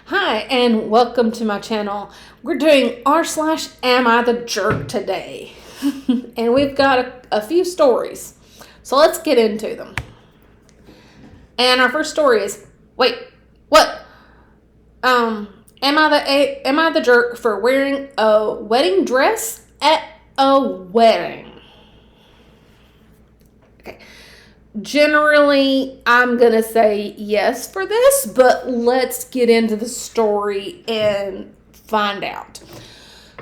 Hi, and welcome to my channel. We're doing r/Am I the Jerk today. And we've got a few stories. So let's get into them. And our first story is, wait, what? Am I the jerk for wearing a wedding dress at a wedding? Okay. Generally, I'm going to say yes for this, but let's get into the story and find out.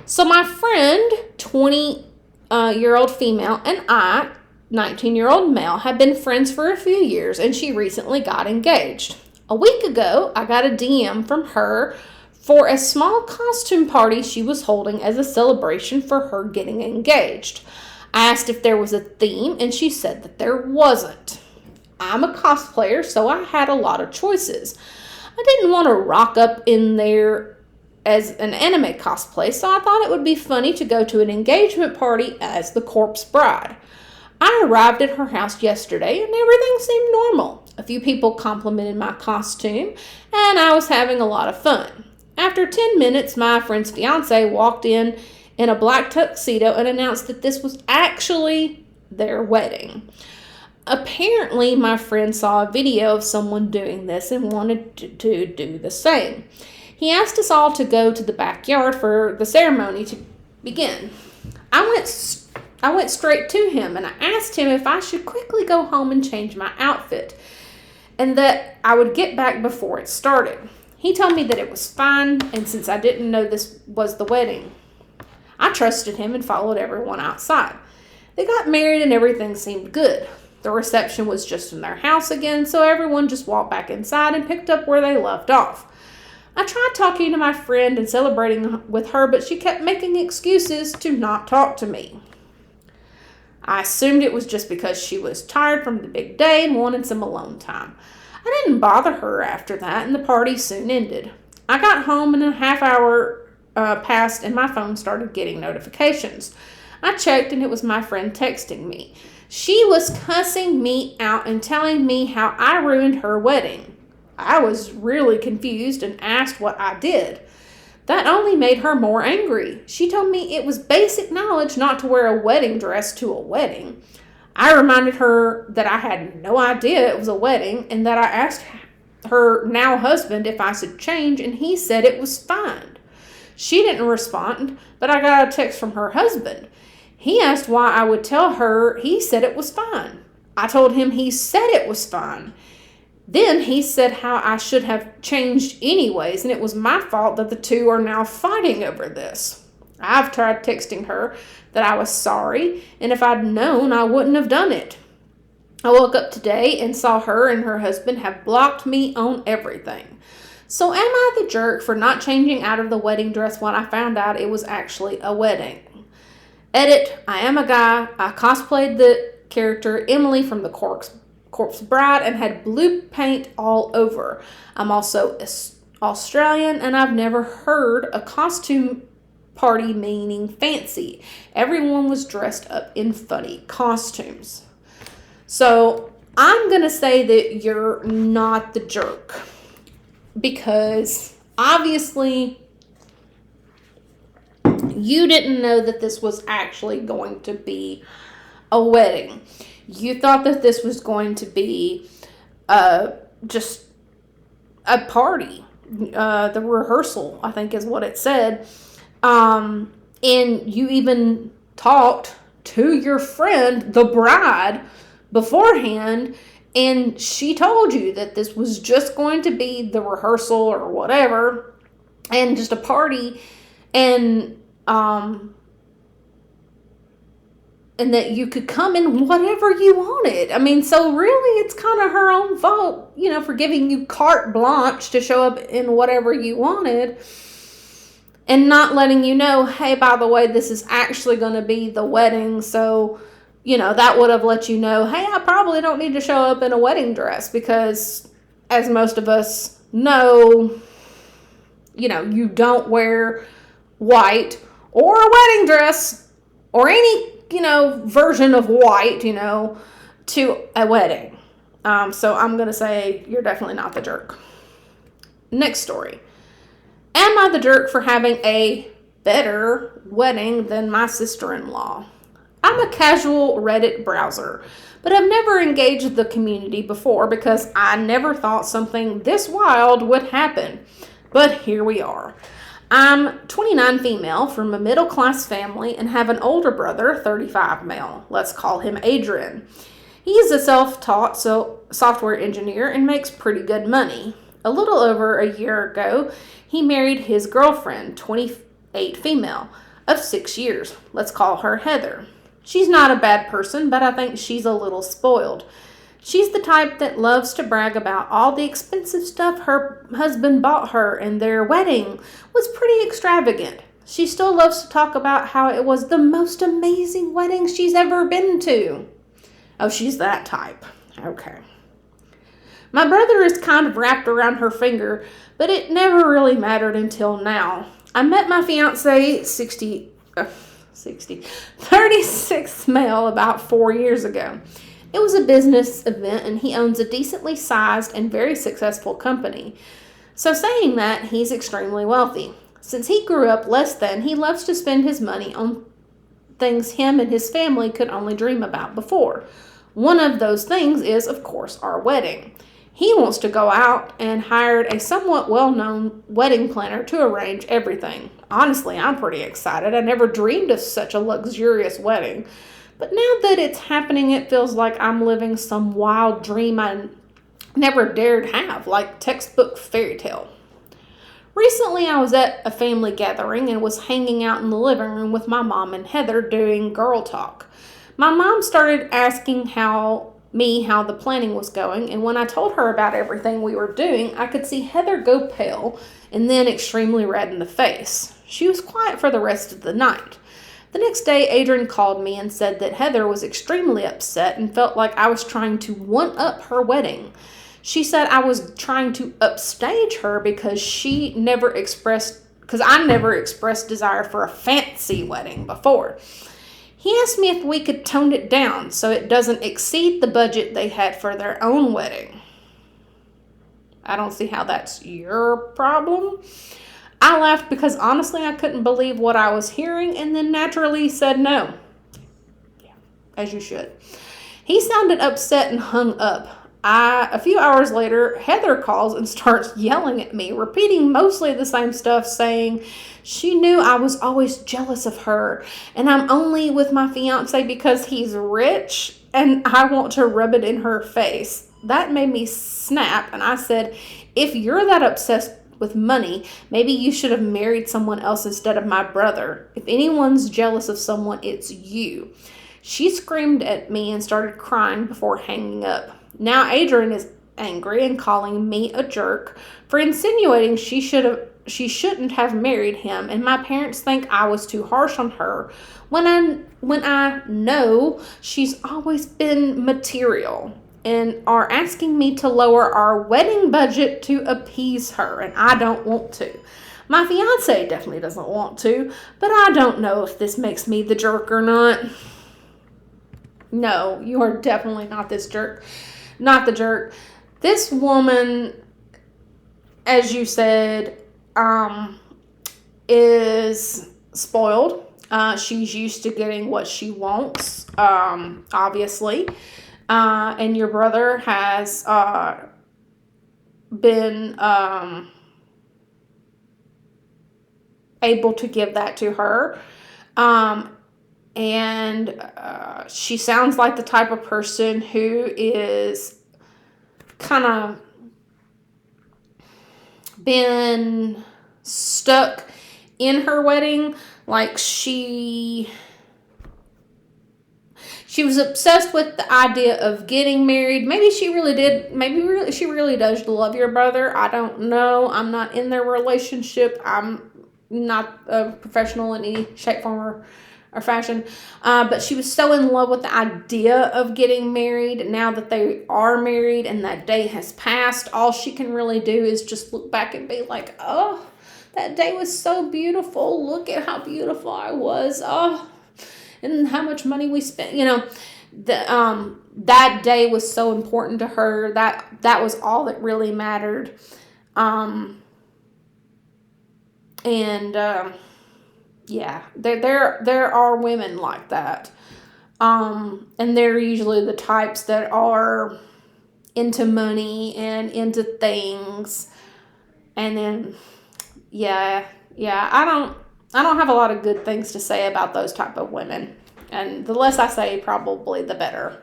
So my friend, 20-year-old female, and I, 19-year-old male, have been friends for a few years, and she recently got engaged. A week ago, I got a DM from her for a small costume party she was holding as a celebration for her getting engaged. I asked if there was a theme, and she said that there wasn't. I'm a cosplayer, so I had a lot of choices. I didn't want to rock up in there as an anime cosplay, so I thought it would be funny to go to an engagement party as the corpse bride. I arrived at her house yesterday, and everything seemed normal. A few people complimented my costume, and I was having a lot of fun. After 10 minutes, my friend's fiance walked in a black tuxedo and announced that this was actually their wedding. Apparently, my friend saw a video of someone doing this and wanted to do the same. He asked us all to go to the backyard for the ceremony to begin. I went straight to him and I asked him if I should quickly go home and change my outfit and that I would get back before it started. He told me that it was fine, and since I didn't know this was the wedding, I trusted him and followed everyone outside. They got married and everything seemed good. The reception was just in their house again, so everyone just walked back inside and picked up where they left off. I tried talking to my friend and celebrating with her, but she kept making excuses to not talk to me. I assumed it was just because she was tired from the big day and wanted some alone time. I didn't bother her after that, and the party soon ended. I got home and a half hour passed and my phone started getting notifications. I checked and it was my friend texting me. She was cussing me out and telling me how I ruined her wedding. I was really confused and asked what I did. That only made her more angry. She told me it was basic knowledge not to wear a wedding dress to a wedding. I reminded her that I had no idea it was a wedding and that I asked her now husband if I should change, and he said it was fine. She didn't respond, but I got a text from her husband. He asked why I would tell her he said it was fine. I told him he said it was fine. Then he said how I should have changed anyways, and it was my fault that the two are now fighting over this. I've tried texting her that I was sorry, and if I'd known, I wouldn't have done it. I woke up today and saw her and her husband have blocked me on everything. So am I the jerk for not changing out of the wedding dress when I found out it was actually a wedding? Edit, I am a guy. I cosplayed the character Emily from the Corpse Bride and had blue paint all over. I'm also Australian, and I've never heard a costume party meaning fancy. Everyone was dressed up in funny costumes. So I'm going to say that you're not the jerk, because obviously you didn't know that this was actually going to be a wedding. You thought that this was going to be just a party. The rehearsal, I think, is what it said. And you even talked to your friend, the bride, beforehand, and she told you that this was just going to be the rehearsal or whatever, and just a party, and that you could come in whatever you wanted. I mean, so really it's kind of her own fault, for giving you carte blanche to show up in whatever you wanted and not letting you know, hey, by the way, this is actually going to be the wedding. So, that would have let you know, hey, I probably don't need to show up in a wedding dress, because as most of us know, you don't wear white or a wedding dress or any version of white, to a wedding. So I'm going to say you're definitely not the jerk. Next story. Am I the jerk for having a better wedding than my sister-in-law? I'm a casual Reddit browser, but I've never engaged the community before because I never thought something this wild would happen. But here we are. I'm 29 female from a middle class family and have an older brother, 35 male. Let's call him Adrian. He's a self-taught software engineer and makes pretty good money. A little over a year ago, he married his girlfriend, 28 female, of 6 years. Let's call her Heather. She's not a bad person, but I think she's a little spoiled. She's the type that loves to brag about all the expensive stuff her husband bought her, and their wedding was pretty extravagant. She still loves to talk about how it was the most amazing wedding she's ever been to. Oh, she's that type. Okay. My brother is kind of wrapped around her finger, but it never really mattered until now. I met my fiance, 36 male, about 4 years ago. It was a business event, and he owns a decently sized and very successful company. So saying that, he's extremely wealthy. Since he grew up less than, he loves to spend his money on things him and his family could only dream about before. One of those things is, of course, our wedding. He wants to go out and hired a somewhat well-known wedding planner to arrange everything. Honestly, I'm pretty excited. I never dreamed of such a luxurious wedding. But now that it's happening, it feels like I'm living some wild dream I never dared have, like textbook fairy tale. Recently, I was at a family gathering and was hanging out in the living room with my mom and Heather doing girl talk. My mom started asking how the planning was going, and when I told her about everything we were doing, I could see Heather go pale and then extremely red in the face. She was quiet for the rest of the night. The next day, Adrian called me and said that Heather was extremely upset and felt like I was trying to one-up her wedding. She said I was trying to upstage her because I never expressed desire for a fancy wedding before. He asked me if we could tone it down so it doesn't exceed the budget they had for their own wedding. I don't see how that's your problem. I laughed because honestly I couldn't believe what I was hearing and then naturally said no. Yeah, as you should. He sounded upset and hung up. A few hours later, Heather calls and starts yelling at me, repeating mostly the same stuff, saying she knew I was always jealous of her, and I'm only with my fiance because he's rich, and I want to rub it in her face. That made me snap, and I said, if you're that obsessed with money, maybe you should have married someone else instead of my brother. If anyone's jealous of someone, it's you. She screamed at me and started crying before hanging up. Now Adrian is angry and calling me a jerk for insinuating she shouldn't have married him, and my parents think I was too harsh on her when I know she's always been material, and are asking me to lower our wedding budget to appease her, and I don't want to. My fiance definitely doesn't want to, but I don't know if this makes me the jerk or not. No, you are definitely not this jerk. Not the jerk. This woman, as you said, is spoiled. She's used to getting what she wants, obviously. And your brother has been able to give that to her. And she sounds like the type of person who is kind of been stuck in her wedding. Like she was obsessed with the idea of getting married. Maybe she really did. She really does love your brother. I don't know. I'm not in their relationship. I'm not a professional in any shape, form, or fashion, but she was so in love with the idea of getting married. Now that they are married and that day has passed, all she can really do is just look back and be like, oh, that day was so beautiful. Look at how beautiful I was. Oh, and how much money we spent. That day was so important to her. That was all that really mattered. And yeah, there are women like that. And they're usually the types that are into money and into things. And then I don't have a lot of good things to say about those type of women. And the less I say, probably the better.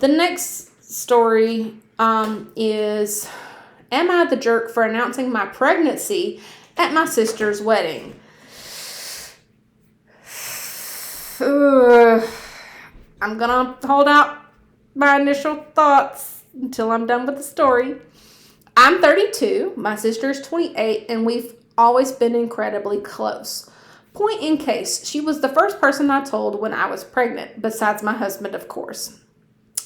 The next story is, am I the jerk for announcing my pregnancy at my sister's wedding? I'm going to hold out my initial thoughts until I'm done with the story. I'm 32, my sister's 28, and we've always been incredibly close. Point in case, she was the first person I told when I was pregnant, besides my husband, of course.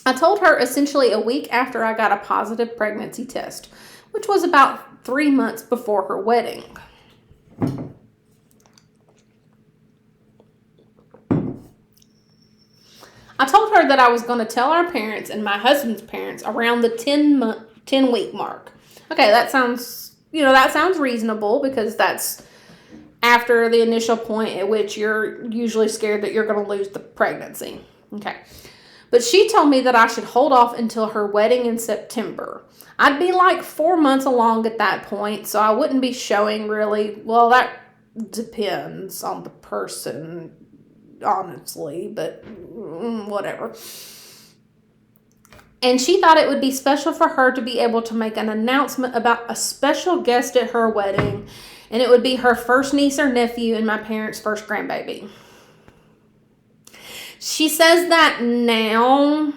I told her essentially a week after I got a positive pregnancy test, which was about 3 months before her wedding. I told her that I was going to tell our parents and my husband's parents around the 10-week mark. Okay, that sounds reasonable, because that's after the initial point at which you're usually scared that you're going to lose the pregnancy. Okay. But she told me that I should hold off until her wedding in September. I'd be like 4 months along at that point, so I wouldn't be showing really. Well, that depends on the person, honestly, but whatever. And she thought it would be special for her to be able to make an announcement about a special guest at her wedding, and it would be her first niece or nephew and my parents' first grandbaby. She says that now,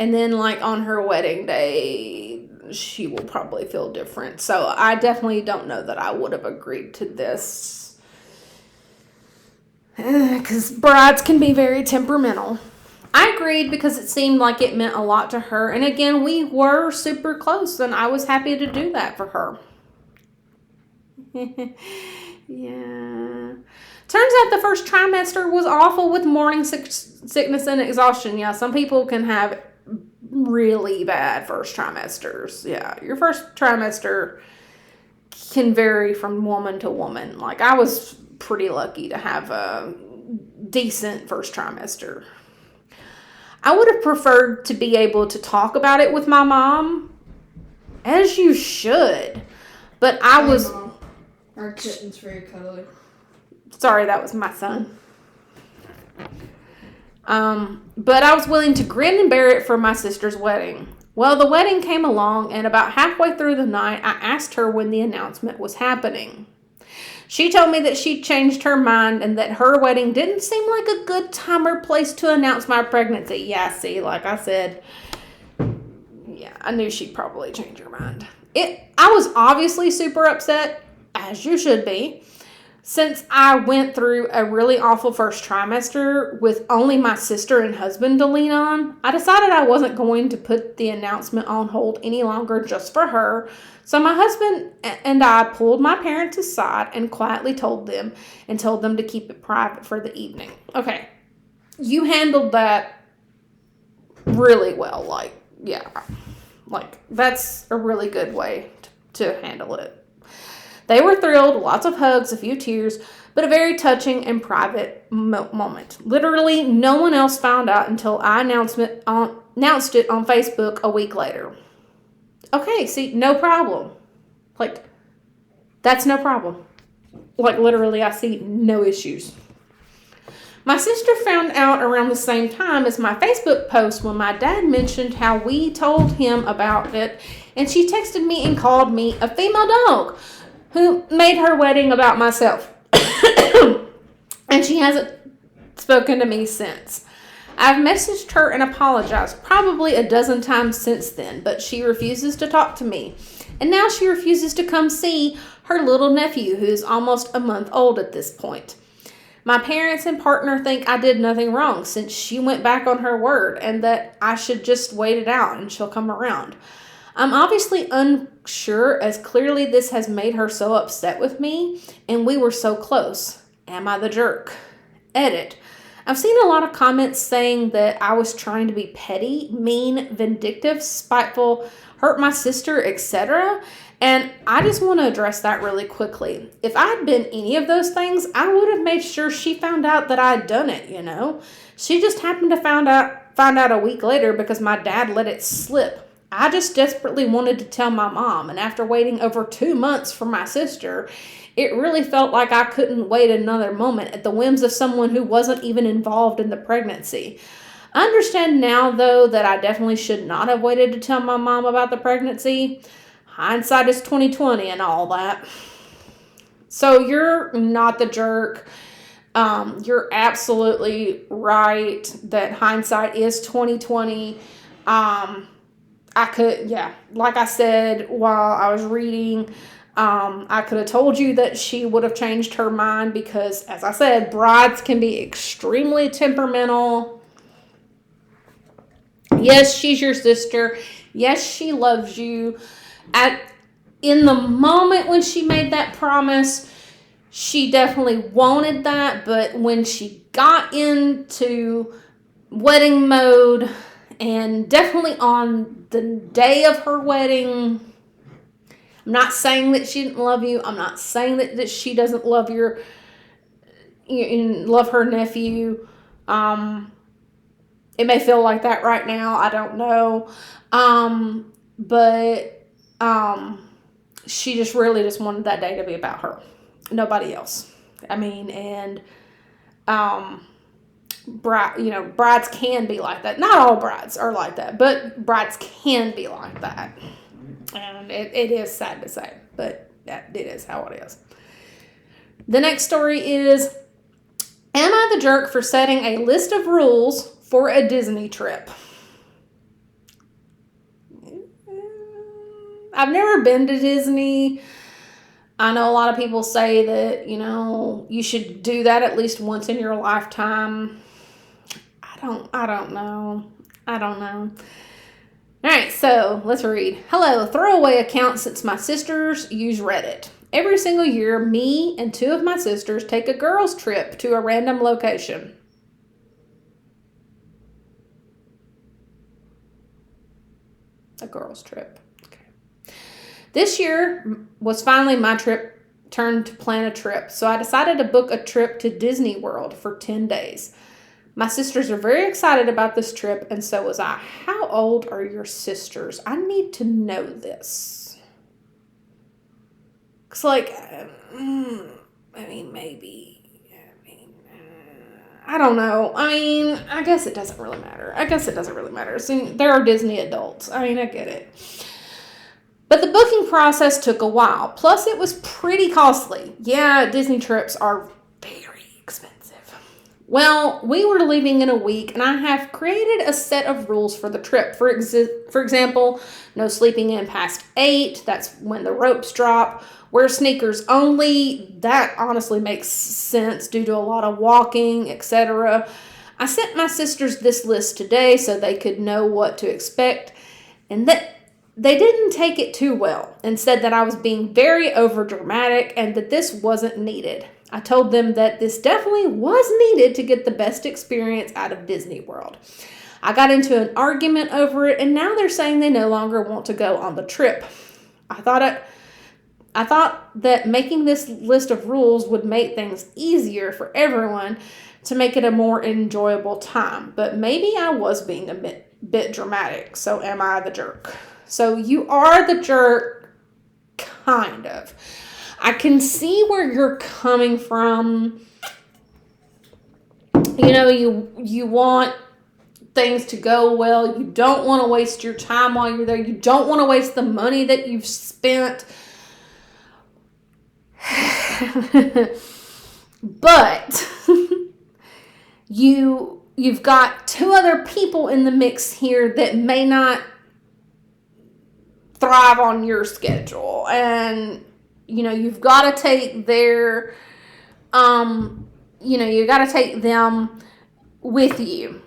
and then like on her wedding day, she will probably feel different. So I definitely don't know that I would have agreed to this, because brides can be very temperamental. I agreed because it seemed like it meant a lot to her. And again, we were super close, and I was happy to do that for her. Yeah. Turns out the first trimester was awful with morning sickness and exhaustion. Yeah, some people can have really bad first trimesters. Yeah, your first trimester can vary from woman to woman. Like, I was pretty lucky to have a decent first trimester. I would have preferred to be able to talk about it with my mom, as you should, but I was... Mom. Our kitten's very cuddly. Sorry, that was my son. But I was willing to grin and bear it for my sister's wedding. Well, the wedding came along, and about halfway through the night, I asked her when the announcement was happening. She told me that she'd changed her mind and that her wedding didn't seem like a good time or place to announce my pregnancy. Yeah, see, like I said, yeah, I knew she'd probably change her mind. I was obviously super upset, as you should be. Since I went through a really awful first trimester with only my sister and husband to lean on, I decided I wasn't going to put the announcement on hold any longer just for her. So my husband and I pulled my parents aside and quietly told them to keep it private for the evening. Okay, you handled that really well. Like, yeah, like that's a really good way to handle it. They were thrilled, lots of hugs, a few tears, but a very touching and private moment. Literally, no one else found out until I announced it on Facebook a week later. Okay, see, no problem. Like, that's no problem. Like, literally, I see no issues. My sister found out around the same time as my Facebook post when my dad mentioned how we told him about it, and she texted me and called me a female dog who made her wedding about myself. And she hasn't spoken to me since. I've messaged her and apologized probably a dozen times since then, but she refuses to talk to me. And now she refuses to come see her little nephew, who's almost a month old at this point. My parents and partner think I did nothing wrong since she went back on her word and that I should just wait it out and she'll come around. I'm obviously unsure, as clearly this has made her so upset with me, and we were so close. Am I the jerk? Edit. I've seen a lot of comments saying that I was trying to be petty, mean, vindictive, spiteful, hurt my sister, etc. And I just want to address that really quickly. If I had been any of those things, I would have made sure she found out that I had done it, She just happened to find out a week later because my dad let it slip. I just desperately wanted to tell my mom, and after waiting over 2 months for my sister, it really felt like I couldn't wait another moment at the whims of someone who wasn't even involved in the pregnancy. I understand now, though, that I definitely should not have waited to tell my mom about the pregnancy. Hindsight is 20/20 and all that. So you're not the jerk. You're absolutely right that hindsight is 20/20. Like I said while I was reading, I could have told you that she would have changed her mind because, as I said, brides can be extremely temperamental. Yes, she's your sister. Yes, she loves you. In the moment when she made that promise, she definitely wanted that, but when she got into wedding mode, and definitely on the day of her wedding, I'm not saying that she didn't love you. I'm not saying that she doesn't love love her nephew. It may feel like that right now. I don't know. But she just really just wanted that day to be about her. Nobody else. I mean, and brides can be like that. Not all brides are like that, but brides can be like that. And it is sad to say, but it is how it is. The next story is, am I the jerk for setting a list of rules for a Disney trip? I've never been to Disney. I know a lot of people say that, you should do that at least once in your lifetime. I don't know. All right, so let's read. Hello, throwaway account since my sisters use Reddit. Every single year, me and 2 of my sisters take a girls' trip to a random location. A girls' trip. Okay. This year was finally my turn to plan a trip, so I decided to book a trip to Disney World for 10 days. My sisters are very excited about this trip, and so was I. How old are your sisters? I need to know this. It's like, I don't know. I guess it doesn't really matter. See, there are Disney adults. I get it. But the booking process took a while. Plus, it was pretty costly. Yeah, Disney trips are very expensive. Well, we were leaving in a week, and I have created a set of rules for the trip. For example, no sleeping in past 8. That's when the ropes drop. Wear sneakers only. That honestly makes sense due to a lot of walking, etc. I sent my sisters this list today so they could know what to expect, and that they didn't take it too well and said that I was being very overdramatic and that this wasn't needed. I told them that this definitely was needed to get the best experience out of Disney World. I got into an argument over it, and now they're saying they no longer want to go on the trip. I thought that making this list of rules would make things easier for everyone to make it a more enjoyable time, but maybe I was being a bit dramatic. So am I the jerk? So you are the jerk, kind of. I can see where you're coming from. You want things to go well. You don't want to waste your time while you're there. You don't want to waste the money that you've spent. But you've got 2 other people in the mix here that may not thrive on your schedule, and you've got to take their you got to take them with you.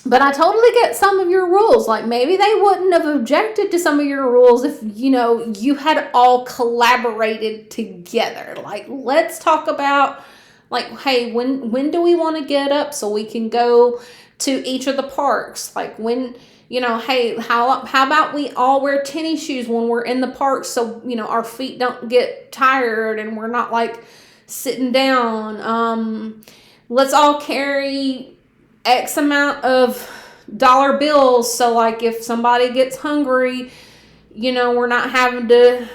But I totally get some of your rules. Like, maybe they wouldn't have objected to some of your rules if, you had all collaborated together. Like, let's talk about, like, hey, when do we want to get up so we can go to each of the parks. Like when, hey, how about we all wear tennis shoes when we're in the park so, our feet don't get tired and we're not like sitting down. Let's all carry X amount of dollar bills so like if somebody gets hungry, we're not having to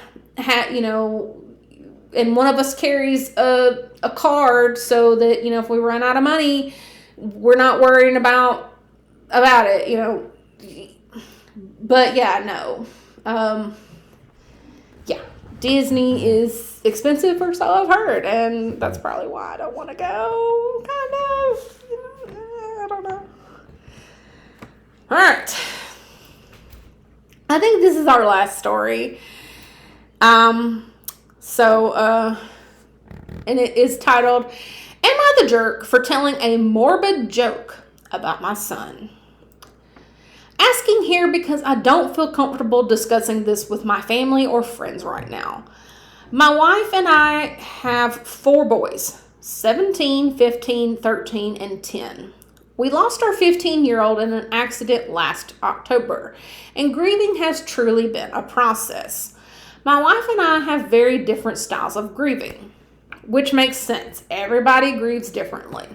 and one of us carries a card so that, if we run out of money, we're not worrying about it, But yeah, no. Yeah, Disney is expensive, or so I've heard, and that's probably why I don't want to go, kind of. I don't know. All right. I think this is our last story. And it is titled, Am I the Jerk for Telling a Morbid Joke About My Son? Asking here because I don't feel comfortable discussing this with my family or friends right now. My wife and I have 4 boys, 17, 15, 13, and 10. We lost our 15-year-old in an accident last October, and grieving has truly been a process. My wife and I have very different styles of grieving, which makes sense. Everybody grieves differently.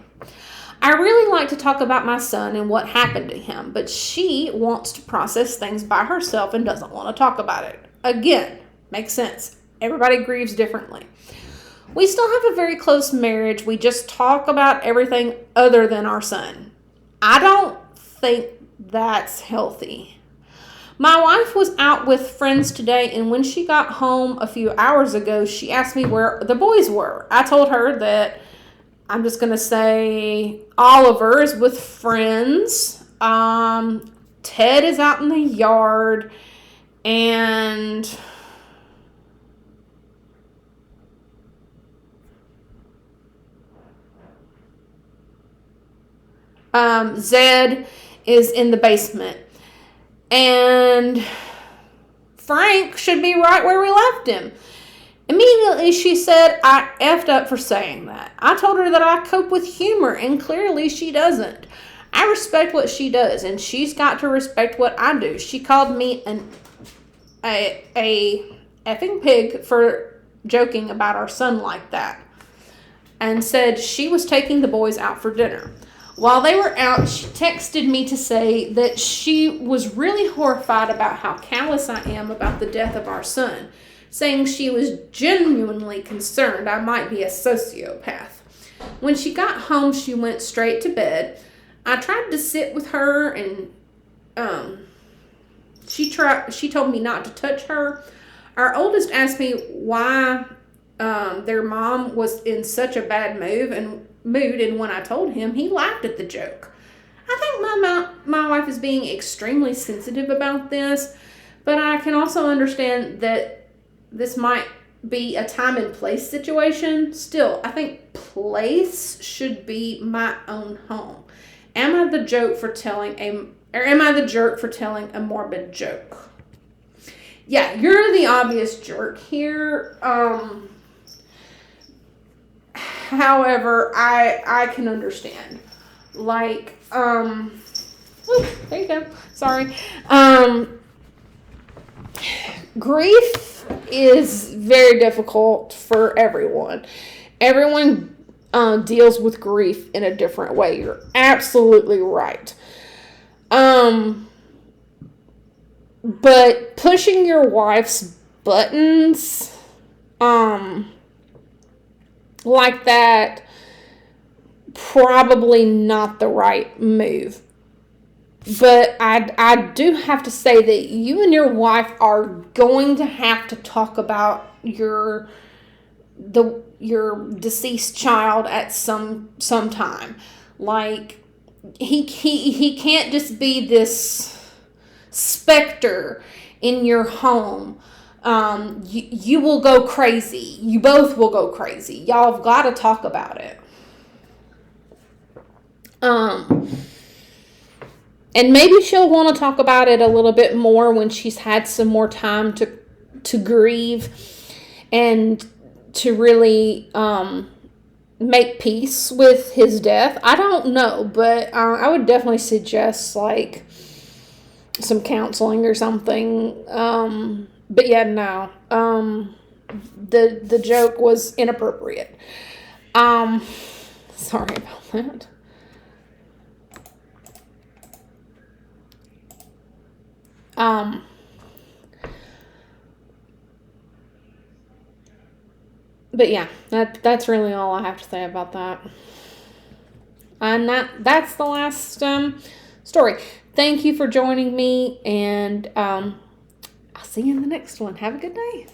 I really like to talk about my son and what happened to him, but she wants to process things by herself and doesn't want to talk about it. Again, makes sense. Everybody grieves differently. We still have a very close marriage. We just talk about everything other than our son. I don't think that's healthy. My wife was out with friends today, and when she got home a few hours ago, she asked me where the boys were. I told her that I'm just going to say Oliver is with friends. Ted is out in the yard, and Zed is in the basement. And Frank should be right where we left him. Immediately she said I effed up for saying that. I told her that I cope with humor, and clearly she doesn't. I respect what she does, and she's got to respect what I do. She called me a effing pig for joking about our son like that, and said she was taking the boys out for dinner. While they were out, she texted me to say that she was really horrified about how callous I am about the death of our son, saying she was genuinely concerned I might be a sociopath. When she got home, she went straight to bed. I tried to sit with her, and she told me not to touch her. Our oldest asked me why their mom was in such a bad mood, and when I told him, he laughed at the joke. I think my wife is being extremely sensitive about this, but I can also understand that this might be a time and place situation. Still, I think place should be my own home. Am I the jerk for telling a morbid joke? Yeah, you're the obvious jerk here. However, I can understand. Like, there you go. Sorry. Grief is very difficult for everyone. Everyone deals with grief in a different way. You're absolutely right. But pushing your wife's buttons, like that, probably not the right move. But I do have to say that you and your wife are going to have to talk about your deceased child at some time. Like, he can't just be this specter in your home. You will go crazy. You both will go crazy. Y'all have got to talk about it. And maybe she'll want to talk about it a little bit more when she's had some more time to grieve and to really make peace with his death. I don't know, but I would definitely suggest like some counseling or something. But yeah, no. The joke was inappropriate. Sorry about that. But yeah, that's really all I have to say about that. And that's the last story. Thank you for joining me, and I'll see you in the next one. Have a good day.